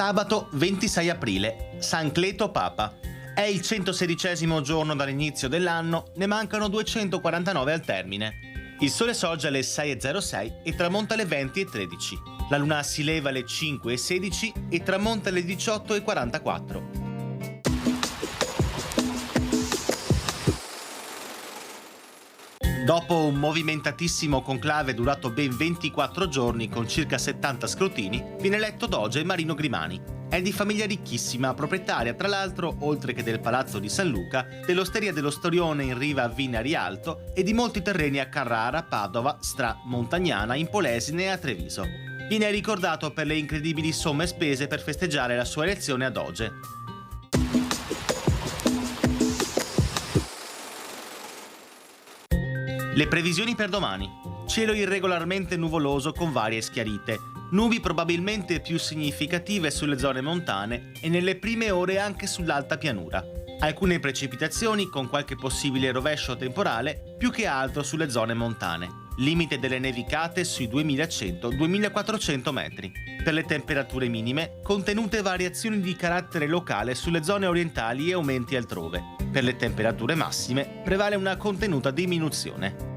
Sabato 26 aprile, San Cleto Papa. È il 116° giorno dall'inizio dell'anno, ne mancano 249 al termine. Il sole sorge alle 6:06 e tramonta alle 20:13. La luna si leva alle 5:16 e tramonta alle 18:44. Dopo un movimentatissimo conclave durato ben 24 giorni con circa 70 scrutini, viene eletto doge Marino Grimani. È di famiglia ricchissima, proprietaria tra l'altro, oltre che del Palazzo di San Luca, dell'Osteria dello Storione in riva a Vina Rialto e di molti terreni a Carrara, Padova, Stra, Montagnana, in Polesine e a Treviso. Viene ricordato per le incredibili somme spese per festeggiare la sua elezione a doge. Le previsioni per domani. Cielo irregolarmente nuvoloso con varie schiarite. Nubi probabilmente più significative sulle zone montane e nelle prime ore anche sull'alta pianura. Alcune precipitazioni con qualche possibile rovescio temporale, più che altro sulle zone montane. Limite delle nevicate sui 2100-2400 metri. Per le temperature minime, contenute variazioni di carattere locale sulle zone orientali e aumenti altrove. Per le temperature massime, prevale una contenuta diminuzione.